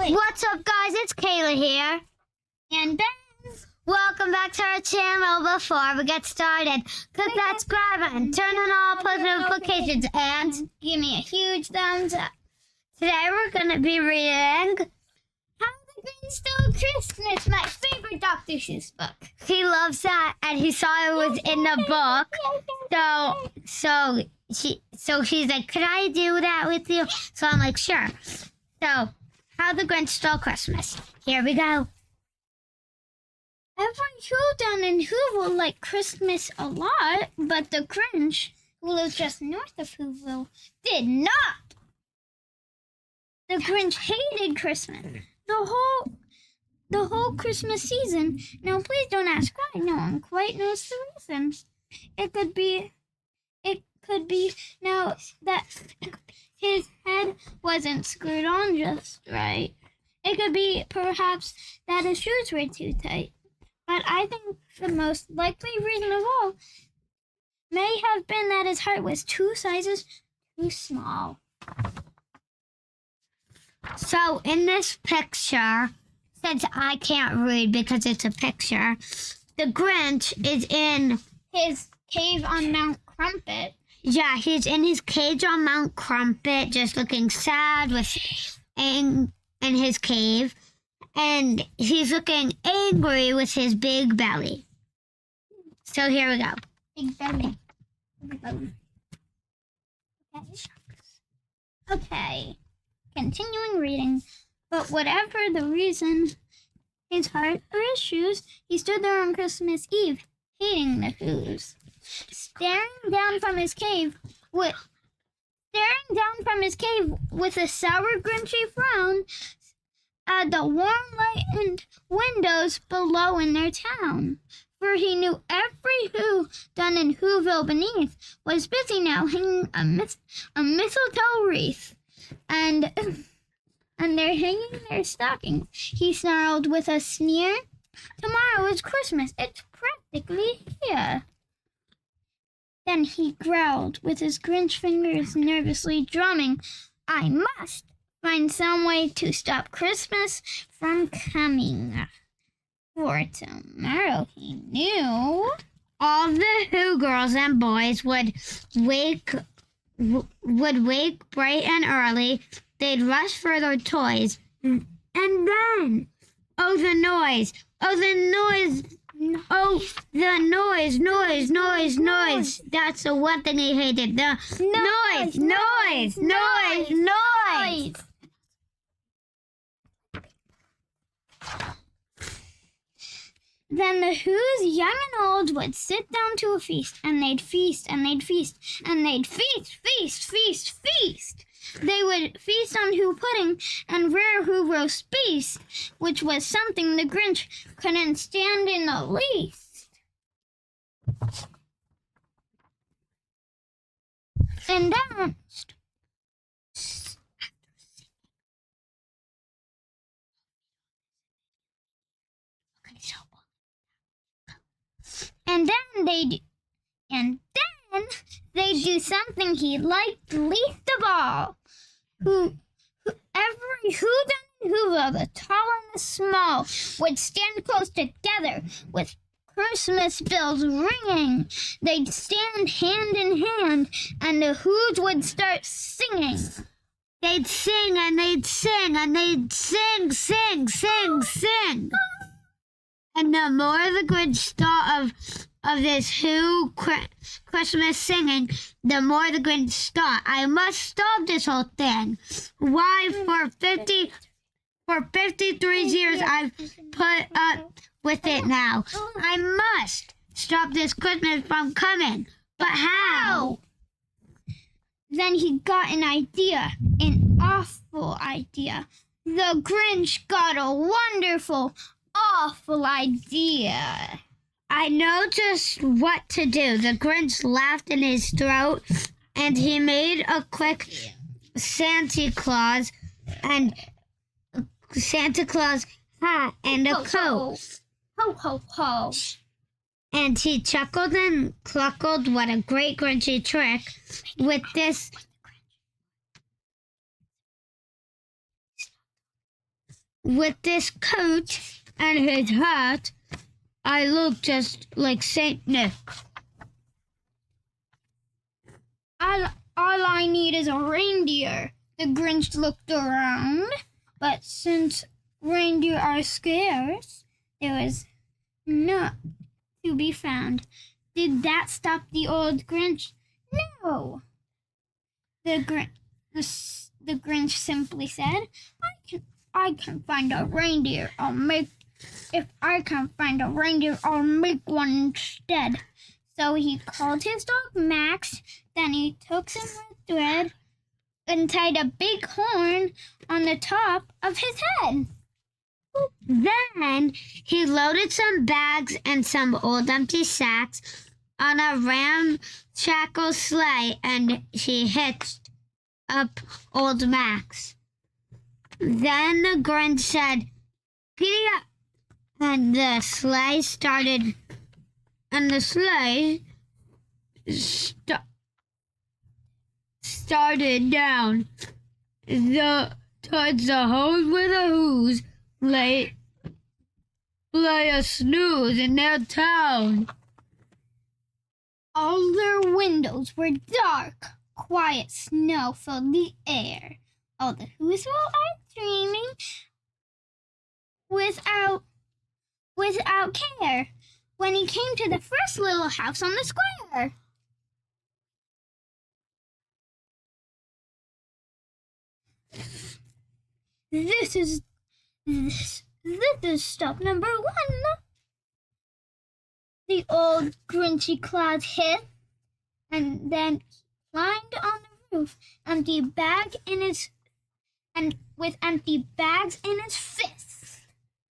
What's up, guys? It's Kayla here. And Ben. Welcome back to our channel. Before we get started, click that subscribe button, turn on all post notifications, and Give me a huge thumbs up. today we're going to be reading How the Grinch Stole Christmas, my favorite Dr. Seuss book. He loves that, and he saw it was in the book. So she's like, could I do that with you? So I'm like, sure. So, How the Grinch Stole Christmas. Here we go. Every Who down in Whoville liked Christmas a lot, but the Grinch, who lives just north of Whoville, did not. The Grinch hated Christmas. The whole Christmas season. Now, please don't ask why. No one quite knows the reason. It could be now that his head wasn't screwed on just right. It could be perhaps that his shoes were too tight. But I think the most likely reason of all may have been that his heart was two sizes too small. So in this picture, since I can't read because it's a picture, the Grinch is in His cave on Mount Crumpet. Yeah, he's in his cage on Mount Crumpet, just looking sad in his cave. And he's looking angry with his big belly. So here we go. Big belly. Okay. Continuing reading. But whatever the reason, his heart or his shoes, he stood there on Christmas Eve, hating the Who's. Staring down from his cave with a sour, grinchy frown at the warm light and windows below in their town. For he knew every Who done in Whoville beneath was busy now hanging a mistletoe wreath, and they're hanging their stockings. He snarled with a sneer, "Tomorrow is Christmas. It's practically here." Then he growled, with his Grinch fingers nervously drumming, "I must find some way to stop Christmas from coming." For tomorrow, he knew, All the Who girls and boys would wake bright and early. They'd rush for their toys. And then, oh, the noise. Oh, the noise. Oh, the noise. That's the one thing he hated. The noise. Then the Who's, young and old, would sit down to a feast, and they'd feast, and they'd feast, and they'd feast. They would feast on Who pudding and rare Who roast beef, which was something the Grinch couldn't stand in the least. And then, they'd do something he liked least of all. Every Who done in Whoville, the tall and the small, would stand close together with Christmas bells ringing. They'd stand hand in hand, and the Who's would start singing. They'd sing and they'd sing and they'd sing. And the more the Grinch thought of this Who Christmas singing, the more the Grinch thought, I must stop this whole thing. Why, for 53 years I've put up with it now. I must stop this Christmas from coming. But how? Then he got an idea, an awful idea. The Grinch got a wonderful, awful idea. I know just what to do. The Grinch laughed in his throat, and he made a quick Santa Claus hat and a coat. Ho, ho, ho. And he chuckled and cluckled. What a great Grinchy trick. With this with this coat and his hat, I look just like Saint Nick. All I need is a reindeer. The Grinch looked around, but since reindeer are scarce, there was none to be found. Did that stop the old Grinch? No. The Grinch simply said, I can find a reindeer. If I can find a reindeer, I'll make one instead. So he called his dog Max, then he took some red thread and tied a big horn on the top of his head. Then he loaded some bags and some old empty sacks on a ramshackle sleigh, and he hitched up old Max. Then the Grinch said, "Giddy up!" And the sleigh started down towards the hose where the who's lay a snooze in their town. All their windows were dark. Quiet snow filled the air. All the who's were dreaming without care when he came to the first little house on the square. This is stop number 1. The old Grinchy Claus hit, and then climbed on the roof, with empty bags in his fists.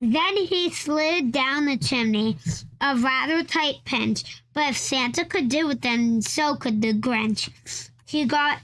Then he slid down the chimney, a rather tight pinch, but if Santa could do it, then so could the Grinch. He got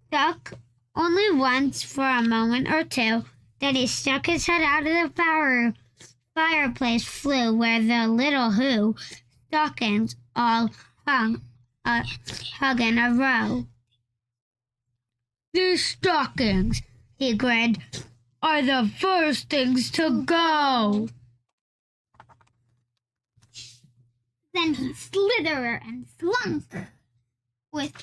stuck only once for a moment or two, then he stuck his head out of the fireplace flue where the little Who stockings all hung in a row. "These stockings," he grinned, "are the first things to go." Then he slithered and slunk with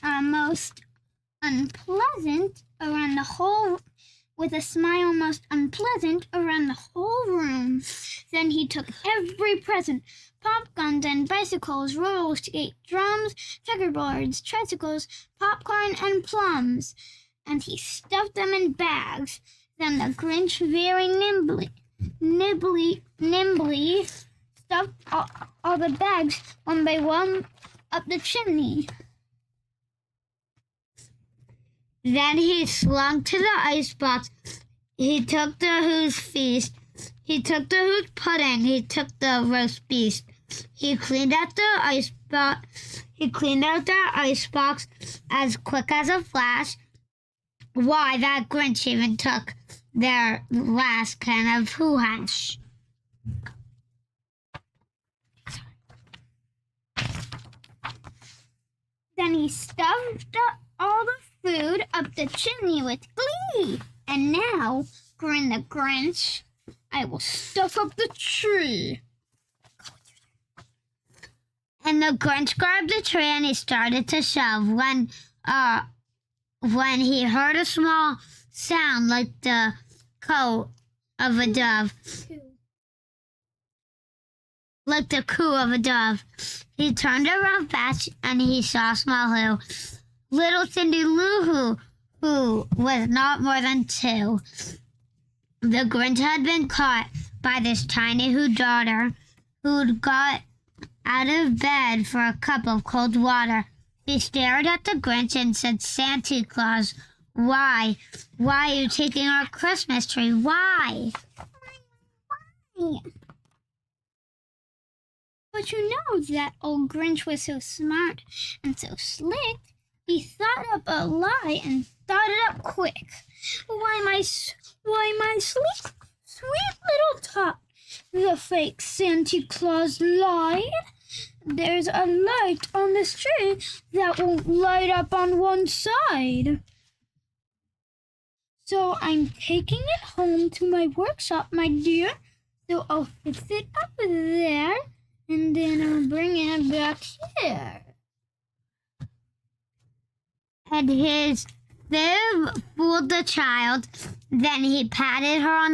a smile most unpleasant around the whole room. Then he took every present, pop guns and bicycles, roller skate, drums, checkerboards, tricycles, popcorn, and plums, and he stuffed them in bags. Then the Grinch very nimbly stuffed all the bags one by one up the chimney. Then he slunk to the icebox. He took the Who's feast. He took the Who's pudding. He took the roast beast. He cleaned out the icebox as quick as a flash. Why, that Grinch even took their last can of Who hash. Then he stuffed all the food up the chimney with glee. And now, grinned the Grinch, I will stuff up the tree. And the Grinch grabbed the tree and he started to shove when he heard a small sound like the coo of a dove. Like the coo of a dove. He turned around fast and he saw small Who. Little Cindy Lou who was not more than 2. The Grinch had been caught by this tiny Who daughter who'd got out of bed for a cup of cold water. He stared at the Grinch and said, "Santa Claus, why? Why are you taking our Christmas tree? Why?" But you know that old Grinch was so smart and so slick, he thought up a lie and thought it up quick. Why, my sweet little tot, the fake Santa Claus lied. There's a light on this tree that won't light up on one side. So I'm taking it home to my workshop, my dear. So I'll fix it up there, and then I'll bring it back here. And his fib fooled the child. Then he patted her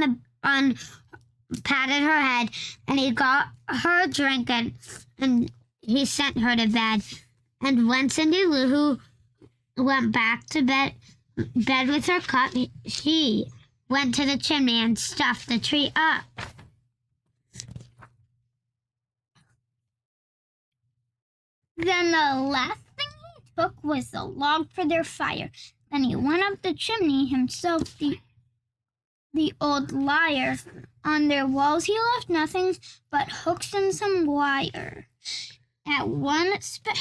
patted her head, and he got her a drink, and he sent her to bed. And when Cindy Lou Who went back to bed with her cup, she went to the chimney and stuffed the tree up. Then the last thing he took was the log for their fire. Then he went up the chimney himself, the old liar. On their walls he left nothing but hooks and some wire. One speck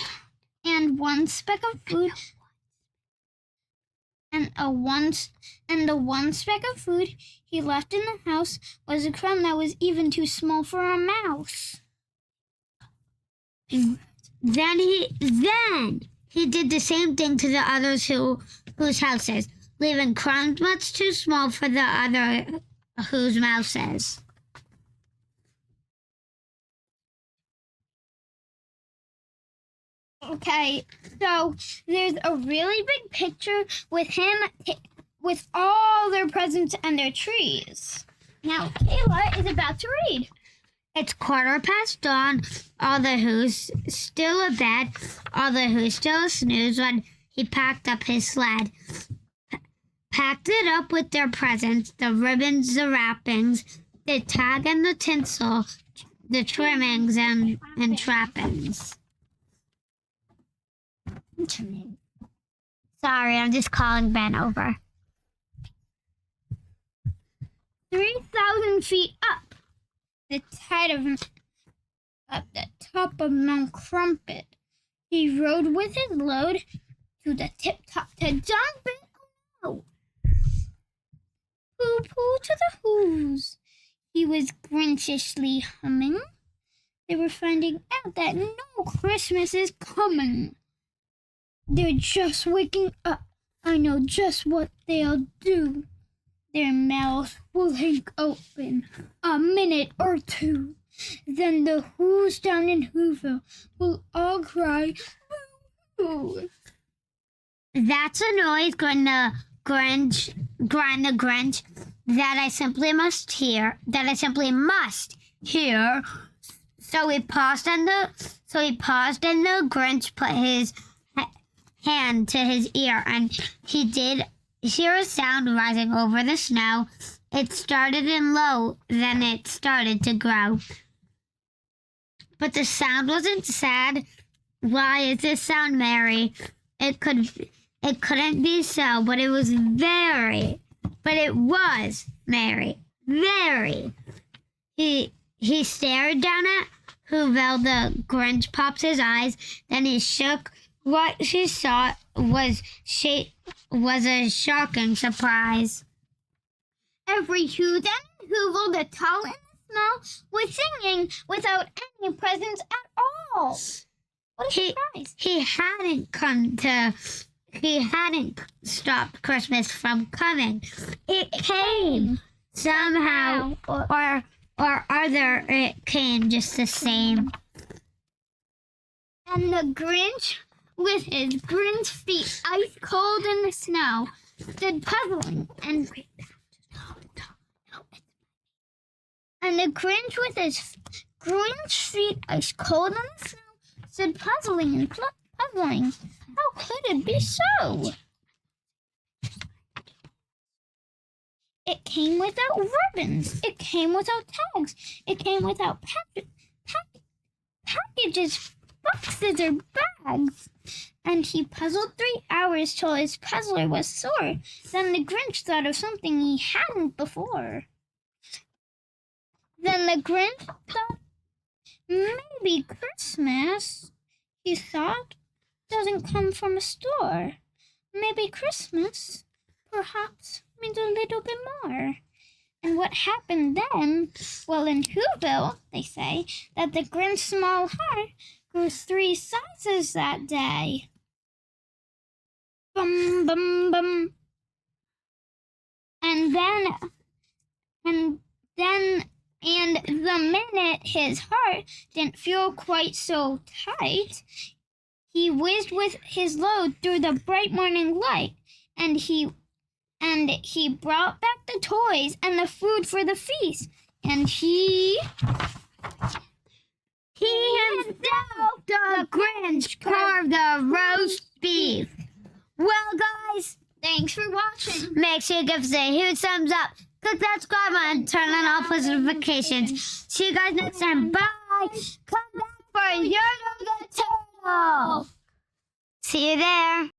of food, and the one speck of food he left in the house was a crumb that was even too small for a mouse. Then he did the same thing to the others whose houses, leaving crumbs much too small for the other whose mouses. Okay, so there's a really big picture with him with all their presents and their trees. Now Kayla is about to read. It's 1:15 dawn. All the Who's still abed. All the Who's still snooze when he packed up his sled. Packed it up with their presents, the ribbons, the wrappings, the tag and the tinsel, the trimmings and trappings. Sorry, I'm just calling Ben over. 3,000 feet up the top of Mount Crumpet, he rode with his load to the tip top to jump it. Oh, poo-poo to the Who's. He was Grinchishly humming. They were finding out that no Christmas is coming. They're just waking up. I know just what they'll do. Their mouths will hang open a minute or two. Then the Who's down in Whoville will all cry, boo-hoo. That's a noise, grinned the Grinch, that I simply must hear. So he paused, and the Grinch put his hand to his ear, and he did hear a sound rising over the snow. It started in low, then it started to grow. But the sound wasn't sad. Why is this sound merry? It couldn't be so, but it was merry. Very. He stared down at Whoville. The Grinch popped his eyes, then he shook. What she saw was a shocking surprise. Every Who then in Whoville, the tall and the small, was singing without any presents at all. What a surprise! He hadn't stopped Christmas from coming. It came somehow or other. It came just the same. And the Grinch, with his Grinch feet ice cold in the snow, stood puzzling and the Grinch, with his Grinch feet ice cold in the snow, stood puzzling and puzzling. How could it be so? It came without ribbons. It came without tags. It came without packages, boxes, or bags. And he puzzled 3 hours till his puzzler was sore. Then the Grinch thought of something he hadn't before. Then the Grinch thought, maybe Christmas, he thought, doesn't come from a store. Maybe Christmas, perhaps, means a little bit more. And what happened then? Well, in Whoville, they say that the Grinch's small heart grew 3 sizes that day. Bum, bum, bum. And the minute his heart didn't feel quite so tight, he whizzed with his load through the bright morning light, and he brought back the toys and the food for the feast. And he himself, the Grinch, carved the roast beef. Well, guys, thanks for watching. make sure you give us a huge thumbs up. Click that subscribe button and turn on all post notifications. See you guys next time. Bye. Come back for Year of the Turtle. See you there.